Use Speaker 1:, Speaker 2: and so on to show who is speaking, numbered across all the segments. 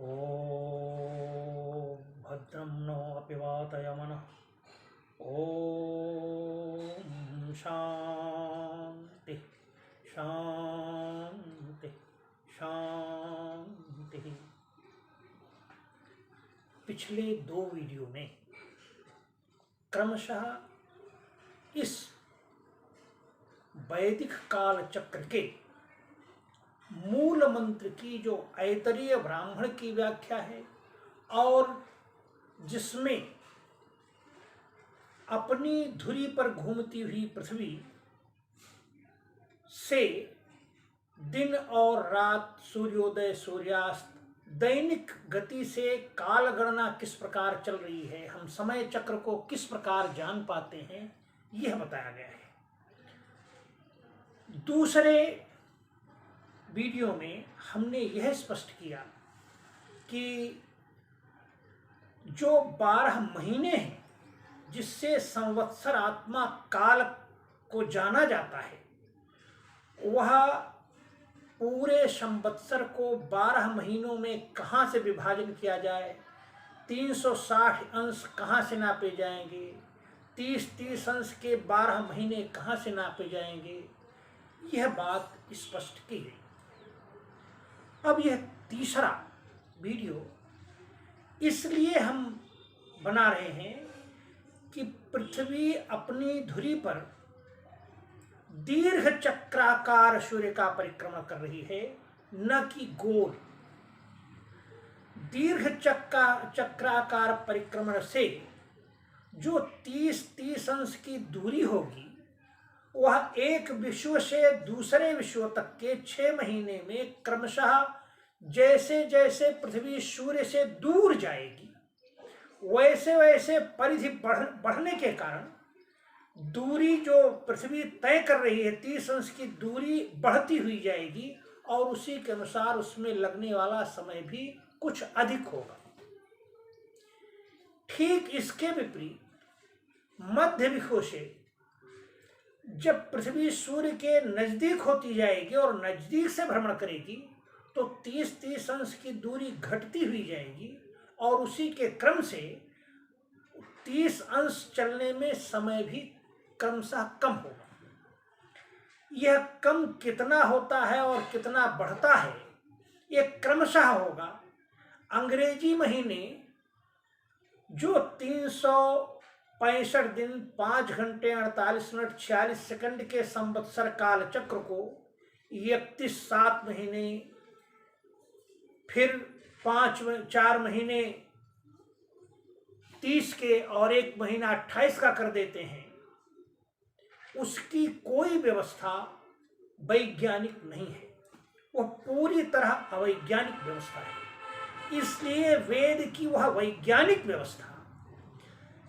Speaker 1: ॐ भद्रं नो अपि वातयमनः। ॐ शान्ति शान्ति शांति। पिछले 2 वीडियो में क्रमशः इस वैदिक काल चक्र के मूल मंत्र की जो ऐतरीय ब्राह्मण की व्याख्या है और जिसमें अपनी धुरी पर घूमती हुई पृथ्वी से दिन और रात, सूर्योदय सूर्यास्त, दैनिक गति से काल गणना किस प्रकार चल रही है, हम समय चक्र को किस प्रकार जान पाते हैं, यह बताया गया है। दूसरे वीडियो में हमने यह स्पष्ट किया कि जो 12 महीने हैं जिससे संवत्सरात्मा काल को जाना जाता है, वह पूरे संवत्सर को 12 महीनों में कहाँ से विभाजन किया जाए, 360 अंश कहाँ से नापे जाएंगे, 30-30 अंश के 12 महीने कहाँ से नापे जाएंगे, यह बात स्पष्ट की गई। अब यह तीसरा वीडियो इसलिए हम बना रहे हैं कि पृथ्वी अपनी धुरी पर दीर्घ चक्राकार सूर्य का परिक्रमण कर रही है, न कि गोल। दीर्घ चक्राकार परिक्रमण से जो 30-30 अंश की दूरी होगी, वह एक विश्व से दूसरे विश्व तक के 6 महीने में क्रमशः जैसे जैसे पृथ्वी सूर्य से दूर जाएगी, वैसे वैसे परिधि बढ़ने के कारण दूरी जो पृथ्वी तय कर रही है, 30 अंश की दूरी बढ़ती हुई जाएगी और उसी के अनुसार उसमें लगने वाला समय भी कुछ अधिक होगा। ठीक इसके विपरीत मध्य विश्व से जब पृथ्वी सूर्य के नजदीक होती जाएगी और नजदीक से भ्रमण करेगी, तो 30-30 अंश की दूरी घटती हुई जाएगी और उसी के क्रम से 30 अंश चलने में समय भी क्रमशः कम होगा। यह कम कितना होता है और कितना बढ़ता है, यह क्रमशः होगा। अंग्रेजी महीने जो 365 दिन 5 घंटे 48 मिनट 46 सेकंड के संवत्सर काल चक्र को 31-7 महीने, फिर 4 महीने 30 के और 1 महीना 28 का कर देते हैं, उसकी कोई व्यवस्था वैज्ञानिक नहीं है, वह पूरी तरह अवैज्ञानिक व्यवस्था है। इसलिए वेद की वह वैज्ञानिक व्यवस्था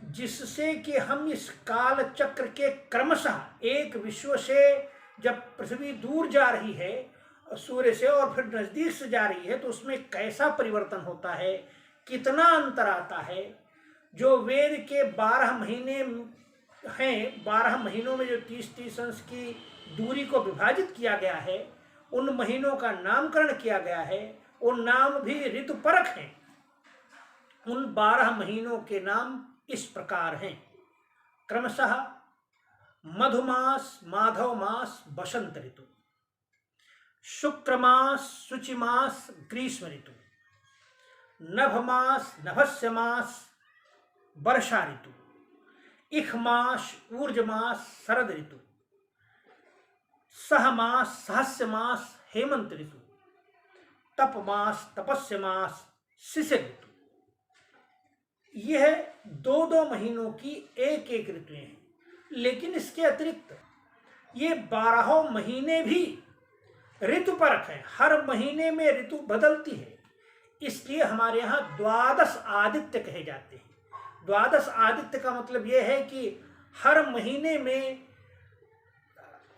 Speaker 1: जिससे कि हम इस काल चक्र के क्रमशः एक विश्व से जब पृथ्वी दूर जा रही है सूर्य से और फिर नजदीक से जा रही है, तो उसमें कैसा परिवर्तन होता है, कितना अंतर आता है। जो वेद के 12 महीने हैं, 12 महीनों में जो 30-30 अंश की दूरी को विभाजित किया गया है, उन महीनों का नामकरण किया गया है, उन नाम भी ऋतुपरक हैं। उन 12 महीनों के नाम इस प्रकार हैं, क्रमशः मधुमास, माधव मास, बसंत ऋतु, शुक्र मास, शुचि मास, ग्रीष्म ऋतु, नभ मास, नभस्य मास, वर्षा ऋतु, इख मास, ऊर्ज मास, शरद ऋतु, सह मास, सहस्य मास, हेमंत ऋतु, तप मास, तपस्य मास, शिशिर ऋतु। यह 2-2 महीनों की एक ऋतुएं हैं, लेकिन इसके अतिरिक्त ये 12 महीने भी ऋतुपरक है। हर महीने में ऋतु बदलती है, इसलिए हमारे यहाँ 12 आदित्य कहे जाते हैं। 12 आदित्य का मतलब यह है कि हर महीने में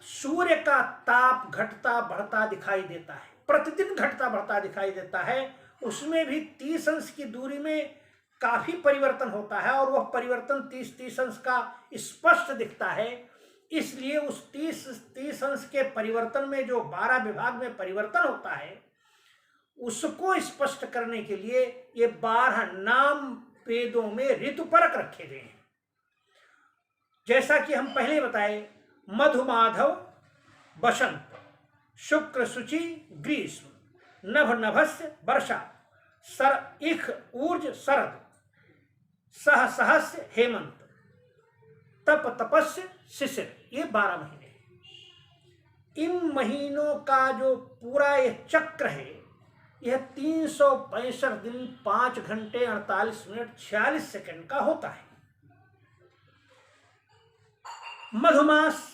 Speaker 1: सूर्य का ताप घटता बढ़ता दिखाई देता है, प्रतिदिन घटता बढ़ता दिखाई देता है। उसमें भी 30 अंश की दूरी में काफी परिवर्तन होता है और वह परिवर्तन 30-30 अंश का स्पष्ट दिखता है। इसलिए उस 30 अंश के परिवर्तन में जो 12 विभाग में परिवर्तन होता है, उसको स्पष्ट करने के लिए ये 12 नाम वेदों में ऋतुपरक रखे गए हैं। जैसा कि हम पहले बताए, मधुमाधव बसंत, शुक्र शुचि ग्रीष्म, नभ नभस्य वर्षा, सर इख ऊर्ज शरद, सह सहस्य हेमंत, तप तपस्य शिशिर, ये 12 महीने। इन महीनों का जो पूरा यह चक्र है, यह 365 दिन 5 घंटे 48 मिनट 46 सेकंड का होता है। मधुमास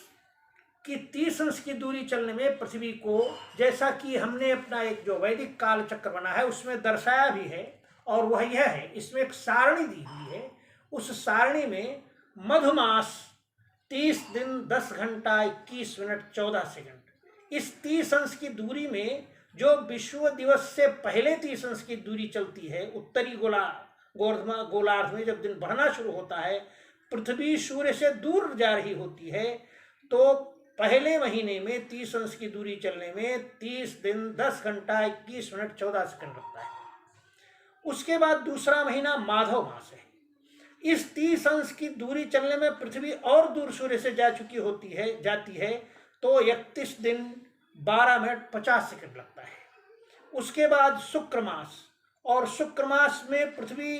Speaker 1: की 30 अंश की दूरी चलने में पृथ्वी को, जैसा कि हमने अपना एक जो वैदिक काल चक्र बना है उसमें दर्शाया भी है, और वह यह है, इसमें एक सारणी दी हुई है। उस सारणी में मधुमास 30 दिन 10 घंटा 21 मिनट 14 सेकंड, इस 30 अंश की दूरी में जो विश्व दिवस से पहले 30 अंश की दूरी चलती है, उत्तरी गोलार्ध में जब दिन बढ़ना शुरू होता है, पृथ्वी सूर्य से दूर जा रही होती है, तो पहले महीने में 30 अंश की दूरी चलने में 30 दिन 10 घंटा 21 मिनट 14 सेकंड लगता है। उसके बाद दूसरा महीना माधव मास है। इस 30 अंश की दूरी चलने में पृथ्वी और दूर सूर्य से जाती है, तो 31 दिन 12 मिनट 50 सेकंड लगता है। उसके बाद शुक्र मास, और शुक्र मास में पृथ्वी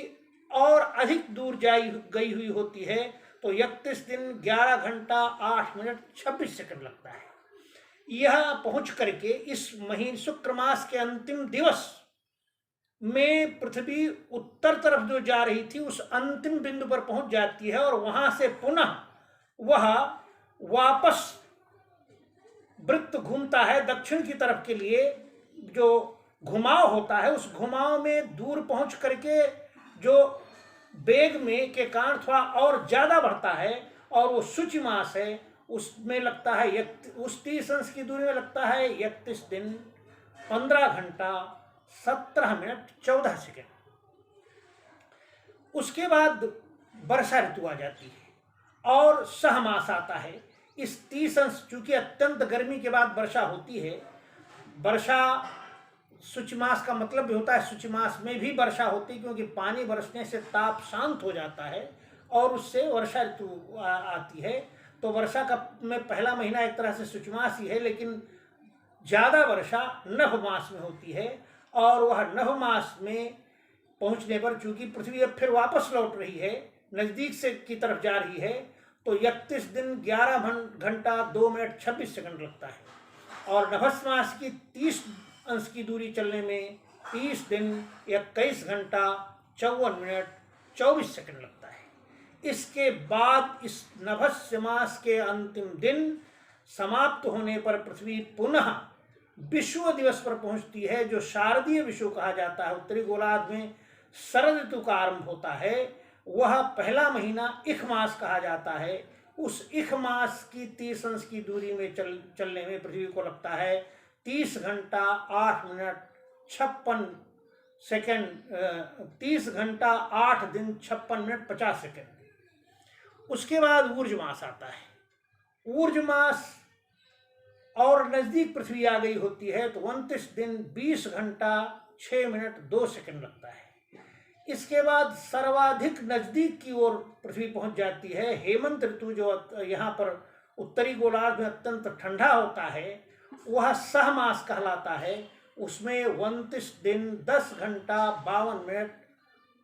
Speaker 1: और अधिक दूर गई हुई होती है, तो 31 दिन 11 घंटा 8 मिनट 26 सेकंड लगता है। यह पहुंच करके इस महीने शुक्र मास के अंतिम दिवस में पृथ्वी उत्तर तरफ जो जा रही थी उस अंतिम बिंदु पर पहुंच जाती है, और वहां से पुनः वह वापस वृत्त घूमता है दक्षिण की तरफ के लिए। जो घुमाव होता है, उस घुमाव में दूर पहुंच करके जो वेग में के कारण थोड़ा और ज्यादा बढ़ता है, और वो सूची मास है, उसमें लगता है उस 30 अंश की दूरी में लगता है 31 दिन 15 घंटा 17 मिनट 14 सेकंड। उसके बाद वर्षा ऋतु आ जाती है और सह मास आता है। इस 30 अंश, चूंकि अत्यंत गर्मी के बाद वर्षा होती है, वर्षा सूचिमास का मतलब भी होता है, सूचिमास में भी वर्षा होती है, क्योंकि पानी बरसने से ताप शांत हो जाता है और उससे वर्षा ऋतु आती है। तो वर्षा का में पहला महीना एक तरह से सूचिमास ही है, लेकिन ज़्यादा वर्षा नभ मास में होती है, और वह नभ मास में पहुंचने पर चूंकि पृथ्वी अब फिर वापस लौट रही है, नज़दीक से की तरफ जा रही है, तो 31 दिन 11 घंटा 2 मिनट 26 सेकंड लगता है। और नभस मास की 30 अंश की दूरी चलने में 30 दिन 21 घंटा 54 मिनट 24 सेकंड लगता है। इसके बाद इस नभस्य मास के अंतिम दिन समाप्त होने पर पृथ्वी पुनः विश्व दिवस पर पहुंचती है, जो शारदीय विश्व कहा जाता है। उत्तरी गोलार्ध में शरद ऋतु का आरंभ होता है, वह पहला महीना इख मास कहा जाता है। उस इख मास की 30 अंश की दूरी में चलने में पृथ्वी को लगता है 30 घंटा 8 मिनट 56 सेकंड, 30 घंटा 8 दिन 56 मिनट 50 सेकंड। उसके बाद ऊर्ज मास आता है। ऊर्ज मास और नजदीक पृथ्वी आ गई होती है, तो 29 दिन 20 घंटा 6 मिनट 2 सेकंड लगता है। इसके बाद सर्वाधिक नजदीक की ओर पृथ्वी पहुंच जाती है। हेमंत ऋतु, जो यहाँ पर उत्तरी गोलार्ध में अत्यंत ठंडा होता है, वह सह मास कहलाता है। उसमें 29 दिन 10 घंटा 52 मिनट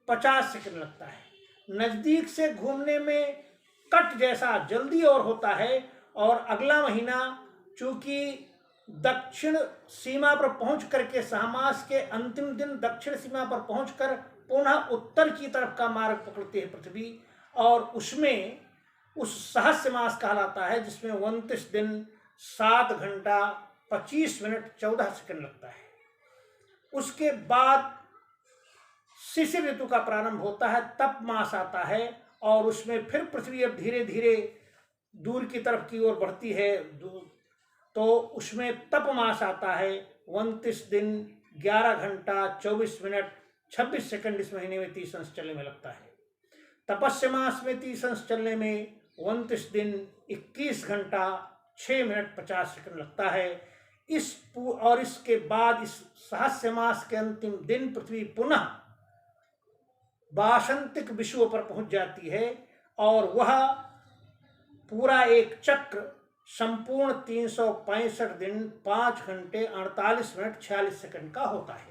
Speaker 1: 50 सेकंड लगता है। नजदीक से घूमने में कट जैसा जल्दी और होता है, और अगला महीना चूंकि दक्षिण सीमा पर पहुंच करके सहमास के अंतिम दिन दक्षिण सीमा पर पहुंचकर पुनः उत्तर की तरफ का मार्ग पकड़ती है पृथ्वी, और उसमें उस सहस्य मास कहलाता है, जिसमें 29 दिन 7 घंटा 25 मिनट 14 सेकंड लगता है। उसके बाद शिशिर ऋतु का प्रारंभ होता है, तप मास आता है, और उसमें फिर पृथ्वी अब धीरे धीरे दूर की तरफ की ओर बढ़ती है, तो उसमें तप मास आता है। 29 दिन 11 घंटा 24 मिनट 26 सेकंड इस महीने में 30 अंश चलने में लगता है। तपस्य मास में 30 अंश चलने में 29 दिन 21 घंटा 6 मिनट 50 सेकंड लगता है। और इसके बाद इस सहस्य मास के अंतिम दिन पृथ्वी पुनः वासंतिक विषुव पर पहुंच जाती है और वह पूरा एक चक्र संपूर्ण 365 दिन 5 घंटे 48 मिनट 46 सेकंड का होता है।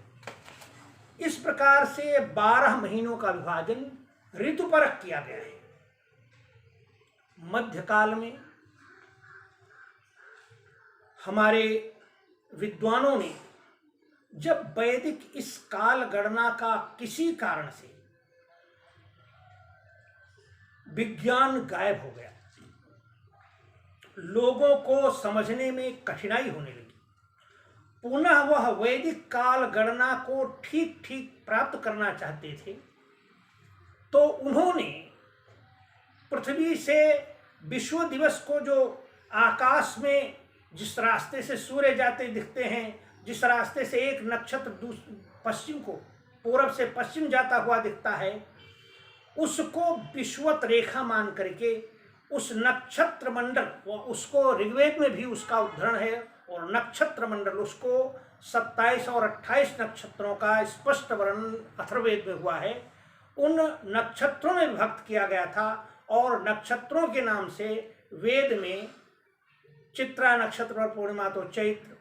Speaker 1: इस प्रकार से 12 महीनों का विभाजन ऋतुपरक किया गया है। मध्यकाल में हमारे विद्वानों ने जब वैदिक इस काल गणना का किसी कारण से विज्ञान गायब हो गया, लोगों को समझने में कठिनाई होने लगी, पुनः वह वैदिक काल गणना को ठीक ठीक प्राप्त करना चाहते थे, तो उन्होंने पृथ्वी से विश्व दिवस को, जो आकाश में जिस रास्ते से सूर्य जाते दिखते हैं, जिस रास्ते से एक नक्षत्र पश्चिम को पूरब से पश्चिम जाता हुआ दिखता है, उसको विश्वत रेखा मान करके उस नक्षत्र मंडल, उसको ऋग्वेद में भी उसका उद्धरण है, और नक्षत्र मंडल उसको 27 और 28 नक्षत्रों का स्पष्ट वर्णन अथर्ववेद में हुआ है, उन नक्षत्रों में विभक्त किया गया था। और नक्षत्रों के नाम से वेद में चित्रा नक्षत्र पर पूर्णिमा तो चैत्र,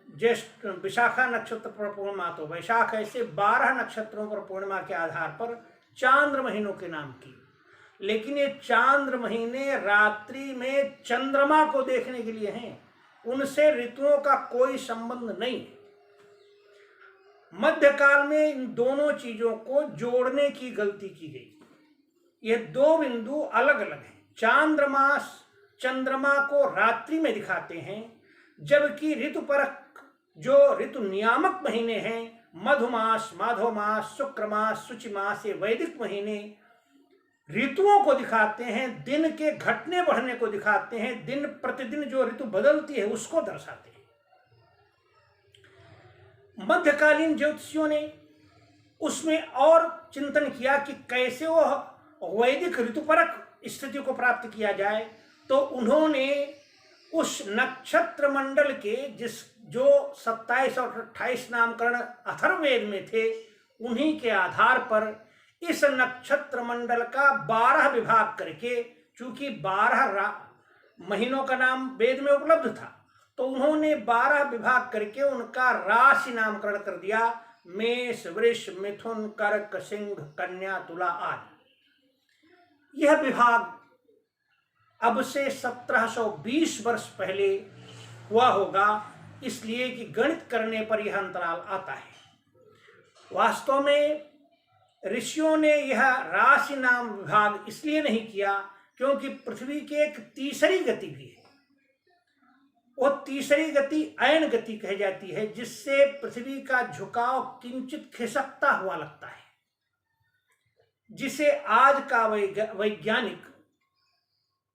Speaker 1: ज्येष्ठ विशाखा नक्षत्र पर पूर्णिमा तो वैशाख, ऐसे 12 नक्षत्रों पर पूर्णिमा के आधार पर चांद्र महीनों के नाम की। लेकिन ये चांद्र महीने रात्रि में चंद्रमा को देखने के लिए हैं, उनसे ऋतुओं का कोई संबंध नहीं है। मध्यकाल में इन दोनों चीजों को जोड़ने की गलती की गई। ये दो बिंदु अलग अलग हैं। चांद्रमास चंद्रमा को रात्रि में दिखाते हैं, जबकि ऋतुपरक जो ऋतु नियामक महीने हैं, मधुमास, माधवमास, शुक्रमास, शुचिमास, ये वैदिक महीने ऋतुओं को दिखाते हैं, दिन के घटने बढ़ने को दिखाते हैं, दिन प्रतिदिन जो ऋतु बदलती है उसको दर्शाते हैं। मध्यकालीन ज्योतिषियों ने उसमें और चिंतन किया कि कैसे वह वैदिक ऋतुपरक स्थिति को प्राप्त किया जाए, तो उन्होंने उस नक्षत्र मंडल के जो 27 और 28 नामकरण अथर्ववेद में थे, उन्हीं के आधार पर इस नक्षत्र मंडल का 12 विभाग करके, चूंकि 12 महीनों का नाम वेद में उपलब्ध था, तो उन्होंने 12 विभाग करके उनका राशि नामकरण कर दिया, मेष, वृष, मिथुन, कर्क, सिंह, कन्या, तुला आदि। यह विभाग अब से 1720 वर्ष पहले हुआ होगा, इसलिए कि गणित करने पर यह अंतराल आता है। वास्तव में ऋषियों ने यह राशि नाम विभाग इसलिए नहीं किया क्योंकि पृथ्वी की एक तीसरी गति भी है। वो तीसरी गति अयन गति कही जाती है, जिससे पृथ्वी का झुकाव किंचित खिसकता हुआ लगता है, जिसे आज का वैज्ञानिक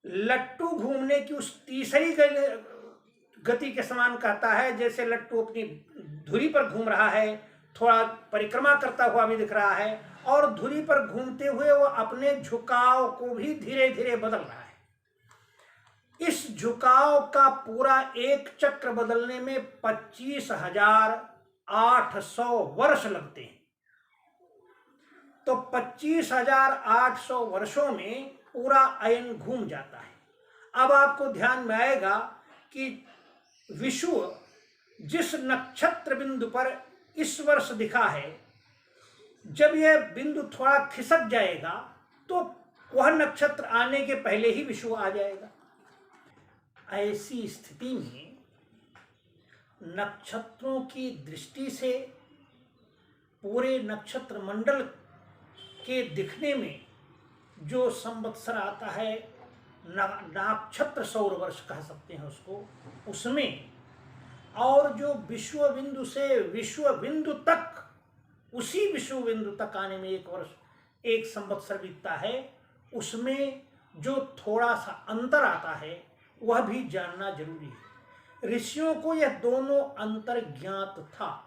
Speaker 1: लट्टू घूमने की उस तीसरी गति के समान कहता है। जैसे लट्टू अपनी धुरी पर घूम रहा है, थोड़ा परिक्रमा करता हुआ भी दिख रहा है, और धुरी पर घूमते हुए वो अपने झुकाव को भी धीरे धीरे बदल रहा है। इस झुकाव का पूरा एक चक्र बदलने में 25,800 वर्ष लगते हैं। तो 25,800 वर्षों में पूरा अयन घूम जाता है। अब आपको ध्यान में आएगा कि विषुव जिस नक्षत्र बिंदु पर इस वर्ष दिखा है, जब यह बिंदु थोड़ा खिसक जाएगा तो वह नक्षत्र आने के पहले ही विषुव आ जाएगा। ऐसी स्थिति में नक्षत्रों की दृष्टि से पूरे नक्षत्र मंडल के दिखने में जो संवत्सर आता है, नक्षत्र सौर वर्ष कह सकते हैं उसको, उसमें और जो विश्व बिंदु से विश्व बिंदु तक, उसी विश्व बिंदु तक आने में एक वर्ष, एक संवत्सर बीतता है, उसमें जो थोड़ा सा अंतर आता है वह भी जानना जरूरी है। ऋषियों को यह दोनों अंतर ज्ञात था।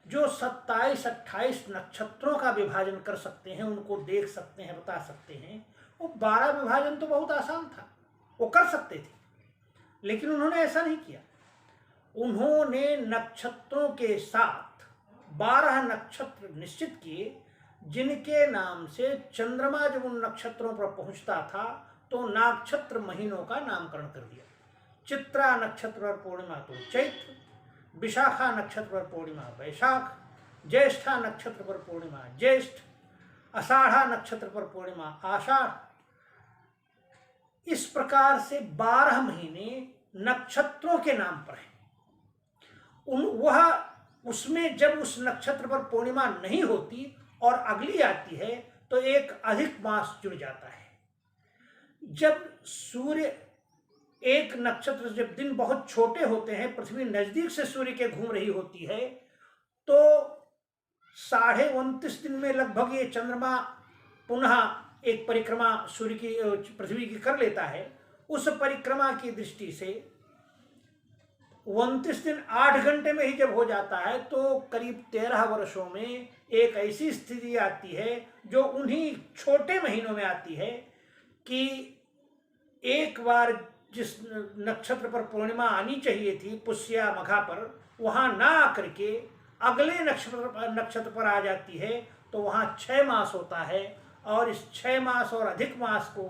Speaker 1: जो 27-28 नक्षत्रों का विभाजन कर सकते हैं, उनको देख सकते हैं, बता सकते हैं, वो 12 विभाजन तो बहुत आसान था, वो कर सकते थे, लेकिन उन्होंने ऐसा नहीं किया। उन्होंने नक्षत्रों के साथ 12 नक्षत्र निश्चित किए, जिनके नाम से चंद्रमा जब उन नक्षत्रों पर पहुंचता था तो नक्षत्र महीनों का नामकरण कर दिया। चित्रा नक्षत्र पर पूर्णिमा तो चैत्र, विशाखा नक्षत्र पर पूर्णिमा वैशाख, ज्येष्ठा नक्षत्र पर पूर्णिमा ज्येष्ठ, आषाढ़ा नक्षत्र पर पूर्णिमा आषाढ़। इस प्रकार से 12 महीने नक्षत्रों के नाम पर हैं। उसमें जब उस नक्षत्र पर पूर्णिमा नहीं होती और अगली आती है तो एक अधिक मास जुड़ जाता है। जब सूर्य एक नक्षत्र, जब दिन बहुत छोटे होते हैं, पृथ्वी नजदीक से सूर्य के घूम रही होती है, तो 29.5 दिन में लगभग ये चंद्रमा पुनः एक परिक्रमा सूर्य की, पृथ्वी की कर लेता है। उस परिक्रमा की दृष्टि से 29 दिन 8 घंटे में ही जब हो जाता है तो करीब 13 वर्षों में एक ऐसी स्थिति आती है जो उन्हीं छोटे महीनों में आती है कि एक बार जिस नक्षत्र पर पूर्णिमा आनी चाहिए थी, पुष्या मघा पर, वहां ना आकर के अगले नक्षत्र पर आ जाती है, तो वहां 6 मास होता है। और इस 6 मास और अधिक मास को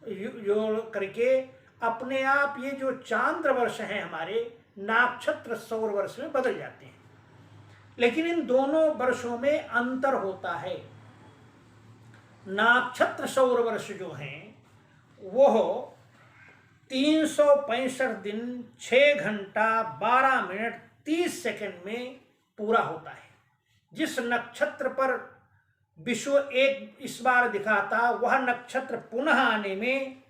Speaker 1: जोड़ करके अपने आप ये जो चांद्र वर्ष हैं हमारे, नक्षत्र सौर वर्ष में बदल जाते हैं। लेकिन इन दोनों वर्षों में अंतर होता है। नक्षत्र सौर वर्ष जो हैं वो 365 दिन 6 घंटा 12 मिनट 30 सेकंड में पूरा होता है। जिस नक्षत्र पर विश्व एक इस बार दिखा था, वह नक्षत्र पुनः आने में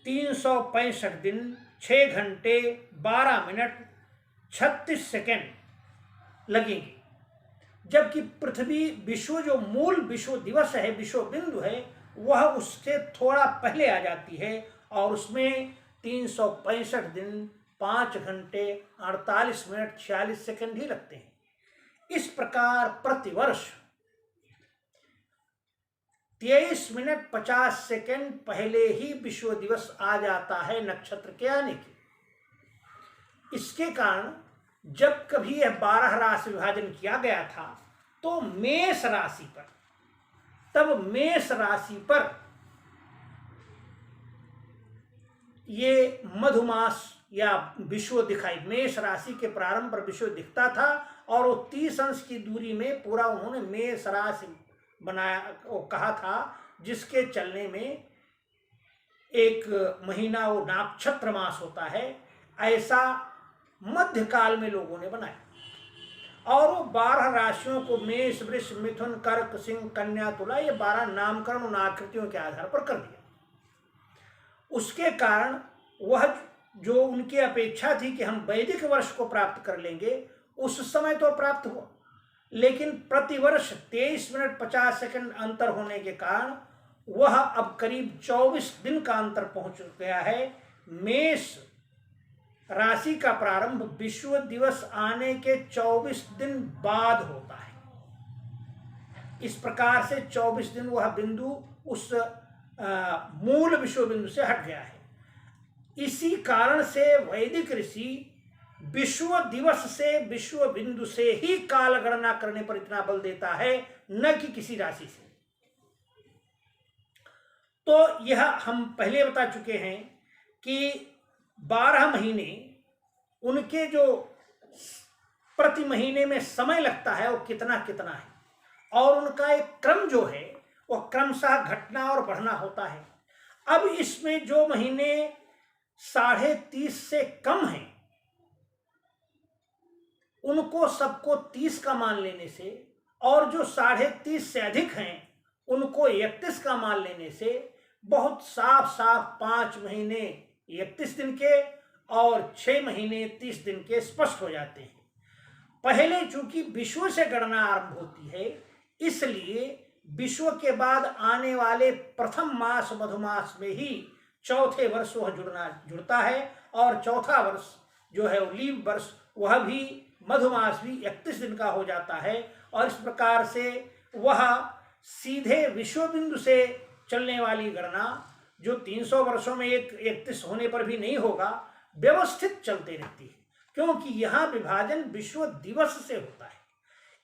Speaker 1: 365 दिन 6 घंटे 12 मिनट 36 सेकंड लगेंगे। जबकि पृथ्वी विश्व, जो मूल विश्व दिवस है, विश्व बिंदु है, वह उससे थोड़ा पहले आ जाती है और उसमें 365 दिन 5 घंटे 48 मिनट 46 सेकंड ही लगते हैं। इस प्रकार प्रतिवर्ष 23 मिनट 50 सेकंड पहले ही विश्व दिवस आ जाता है नक्षत्र के आने के। इसके कारण जब कभी यह 12 राशि विभाजन किया गया था तो मेष राशि पर, तब मेष राशि पर ये मधुमास या विश्व दिखाई, मेष राशि के प्रारंभ पर विश्व दिखता था और वो 30 अंश की दूरी में पूरा उन्होंने मेष राशि बनाया, वो कहा था, जिसके चलने में एक महीना वो नक्षत्र मास होता है। ऐसा मध्यकाल में लोगों ने बनाया और वो 12 राशियों को मेष, वृष, मिथुन, कर्क, सिंह, कन्या, तुला, ये 12 नामकरण उन आकृतियों के आधार पर कर दिया। उसके कारण वह जो उनकी अपेक्षा थी कि हम वैदिक वर्ष को प्राप्त कर लेंगे, उस समय तो प्राप्त हुआ, लेकिन प्रतिवर्ष 23 मिनट 50 सेकंड अंतर होने के कारण वह अब करीब 24 दिन का अंतर पहुंच गया है। मेष राशि का प्रारंभ विश्व दिवस आने के 24 दिन बाद होता है। इस प्रकार से 24 दिन वह बिंदु उस मूल विश्व बिंदु से हट गया है। इसी कारण से वैदिक ऋषि विश्व दिवस से, विश्व बिंदु से ही काल गणना करने पर इतना बल देता है, न कि किसी राशि से। तो यह हम पहले बता चुके हैं कि 12 महीने, उनके जो प्रति महीने में समय लगता है वो कितना कितना है और उनका एक क्रम जो है वह क्रमशः घटना और बढ़ना होता है। अब इसमें जो महीने 30.5 से कम हैं उनको सबको 30 का मान लेने से, और जो 30.5 से अधिक हैं उनको 31 का मान लेने से बहुत साफ साफ 5 महीने 31 दिन के और 6 महीने 30 दिन के स्पष्ट हो जाते हैं। पहले चूंकि विश्व से गणना आरंभ होती है, इसलिए विश्व के बाद आने वाले प्रथम मास मधुमास में ही चौथे वर्ष वह जुड़ता है और चौथा वर्ष जो है वो लीप वर्ष, वह भी मधुमास भी 31 दिन का हो जाता है। और इस प्रकार से वह सीधे विश्व बिंदु से चलने वाली गणना जो 300 वर्षों में एक 31 होने पर भी नहीं होगा, व्यवस्थित चलते रहती है, क्योंकि यहां विभाजन विश्व दिवस से होता है।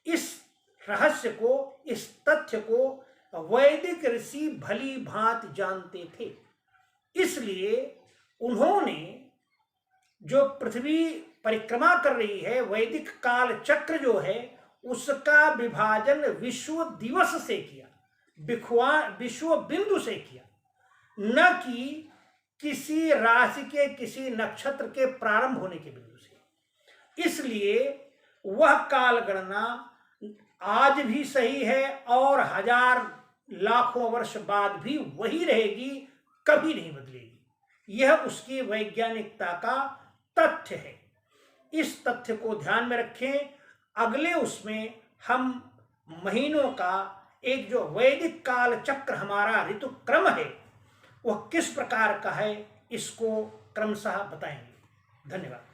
Speaker 1: इस रहस्य को, इस तथ्य को वैदिक ऋषि भली भांति जानते थे। इसलिए उन्होंने जो पृथ्वी परिक्रमा कर रही है, वैदिक काल चक्र जो है, उसका विभाजन विश्व दिवस से किया, विश्व बिंदु से किया, न कि किसी राशि के, किसी नक्षत्र के प्रारंभ होने के बिंदु से। इसलिए वह काल गणना आज भी सही है और हजार लाखों वर्ष बाद भी वही रहेगी, कभी नहीं बदलेगी। यह उसकी वैज्ञानिकता का तथ्य है। इस तथ्य को ध्यान में रखें। अगले उसमें हम महीनों का एक जो वैदिक काल चक्र हमारा ऋतु क्रम है, वह किस प्रकार का है, इसको क्रमशः बताएंगे। धन्यवाद।